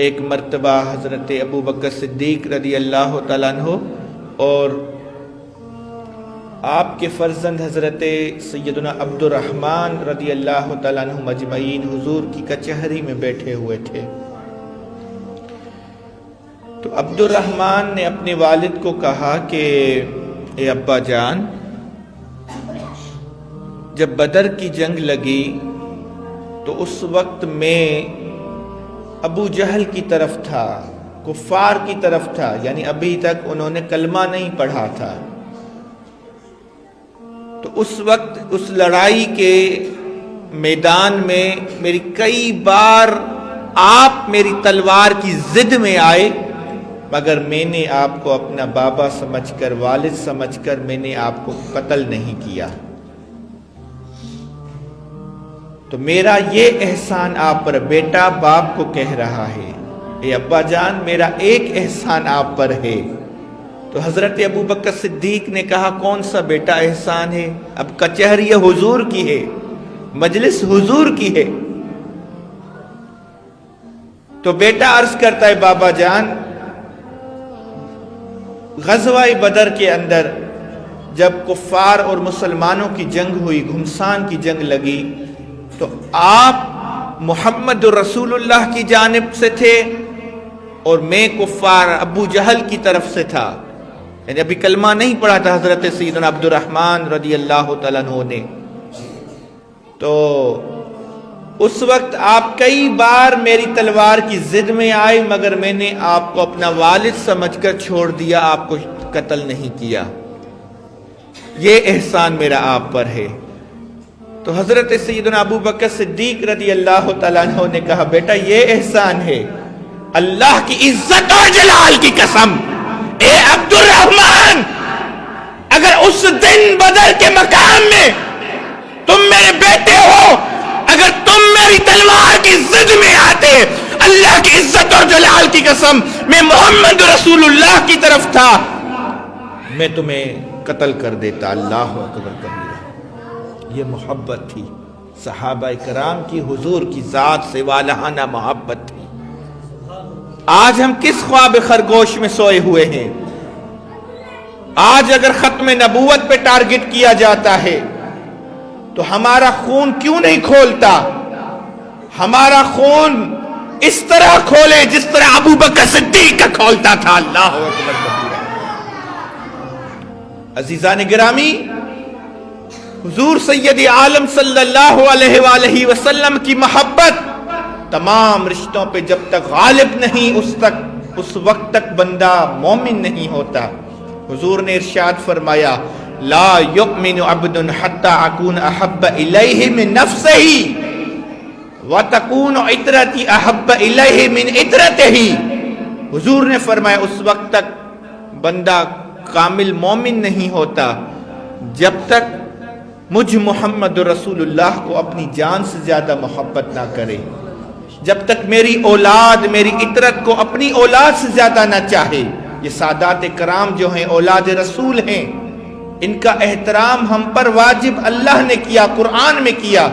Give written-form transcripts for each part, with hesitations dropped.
ایک مرتبہ حضرت ابو بکر صدیق رضی اللہ تعالیٰ عنہ اور آپ کے فرزند حضرت سیدنا عبد الرحمن رضی اللہ تعالیٰ عنہ مجمعین حضور کی کچہری میں بیٹھے ہوئے تھے. تو عبد الرحمن نے اپنے والد کو کہا کہ اے ابا جان، جب بدر کی جنگ لگی تو اس وقت میں ابو جہل کی طرف تھا، کفار کی طرف تھا، یعنی ابھی تک انہوں نے کلمہ نہیں پڑھا تھا. تو اس وقت اس لڑائی کے میدان میں میری کئی بار آپ میری تلوار کی ضد میں آئے، مگر میں نے آپ کو اپنا بابا سمجھ کر، والد سمجھ کر میں نے آپ کو قتل نہیں کیا. تو میرا یہ احسان آپ پر، بیٹا باپ کو کہہ رہا ہے، اے ابا جان میرا ایک احسان آپ پر ہے. تو حضرت ابو بکر صدیق نے کہا کون سا بیٹا احسان ہے؟ اب کچہری حضور کی ہے، مجلس حضور کی ہے. تو بیٹا عرض کرتا ہے بابا جان، غزوہ بدر کے اندر جب کفار اور مسلمانوں کی جنگ ہوئی، گھمسان کی جنگ لگی، تو آپ محمد رسول اللہ کی جانب سے تھے اور میں کفار ابو جہل کی طرف سے تھا، یعنی ابھی کلمہ نہیں پڑھا تھا حضرت سیدنا عبد الرحمن رضی اللہ تعالیٰ عنہ نے. تو اس وقت آپ کئی بار میری تلوار کی ضد میں آئے، مگر میں نے آپ کو اپنا والد سمجھ کر چھوڑ دیا، آپ کو قتل نہیں کیا. یہ احسان میرا آپ پر ہے. تو حضرت سیدنا ابو بکر صدیق رضی اللہ تعالیٰ عنہ نے کہا بیٹا یہ احسان ہے، اللہ کی عزت اور جلال کی قسم، اے عبد الرحمن، اگر اس دن بدر کے مقام میں تم میرے بیٹے ہو، اگر تم میری تلوار کی ضد میں آتے، اللہ کی عزت اور جلال کی قسم میں محمد رسول اللہ کی طرف تھا، میں تمہیں قتل کر دیتا. اللہ اکبر کبیرہ. یہ محبت تھی صحابہ کرام کی، حضور کی ذات سے والہانہ محبت تھی. آج ہم کس خواب خرگوش میں سوئے ہوئے ہیں؟ آج اگر ختم نبوت پہ ٹارگٹ کیا جاتا ہے تو ہمارا خون کیوں نہیں کھولتا؟ ہمارا خون اس طرح کھولے جس طرح ابو بکر صدیق کا کھولتا تھا. اللہ اکبر کبیرہ. عزیزان گرامی، حضور سید عالم صلی اللہ علیہ وآلہ وسلم کی محبت تمام رشتوں پہ جب تک غالب نہیں، اس وقت تک بندہ مومن نہیں ہوتا. حضور نے ارشاد فرمایا لا یؤمن عبد حتی اکون احب الیہ من نفسہ وتکون عطرتی احب الیہ من عطرتہ. حضور نے فرمایا اس وقت تک بندہ کامل مومن نہیں ہوتا جب تک مجھ محمد رسول اللہ کو اپنی جان سے زیادہ محبت نہ کرے، جب تک میری اولاد، میری عطرت کو اپنی اولاد سے زیادہ نہ چاہے. یہ سادات کرام جو ہیں اولاد رسول ہیں، ان کا احترام ہم پر واجب اللہ نے کیا، قرآن میں کیا.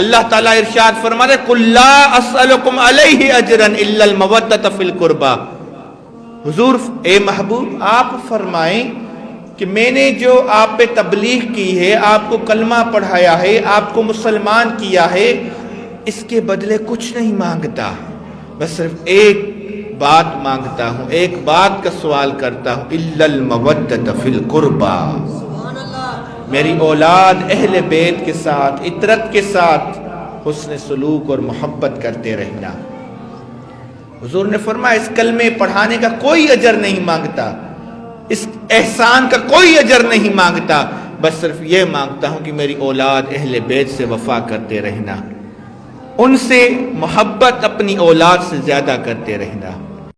اللہ تعالیٰ ارشاد فرماتے قُلْ لَا أَسْأَلُكُمْ عَلَيْهِ أَجْرًا إِلَّا الْمَوَدَّةَ فِي الْقُرْبَى. حضور اے محبوب آپ فرمائیں کہ میں نے جو آپ پہ تبلیغ کی ہے، آپ کو کلمہ پڑھایا ہے، آپ کو مسلمان کیا ہے، اس کے بدلے کچھ نہیں مانگتا، بس صرف ایک بات مانگتا ہوں، ایک بات کا سوال کرتا ہوں الا المودۃ فی القربى. میری اولاد اہل بیت کے ساتھ، عطرت کے ساتھ حسن سلوک اور محبت کرتے رہنا. حضور نے فرمایا اس کلمے پڑھانے کا کوئی اجر نہیں مانگتا، اس احسان کا کوئی اجر نہیں مانگتا، بس صرف یہ مانگتا ہوں کہ میری اولاد اہل بیت سے وفا کرتے رہنا، ان سے محبت اپنی اولاد سے زیادہ کرتے رہنا.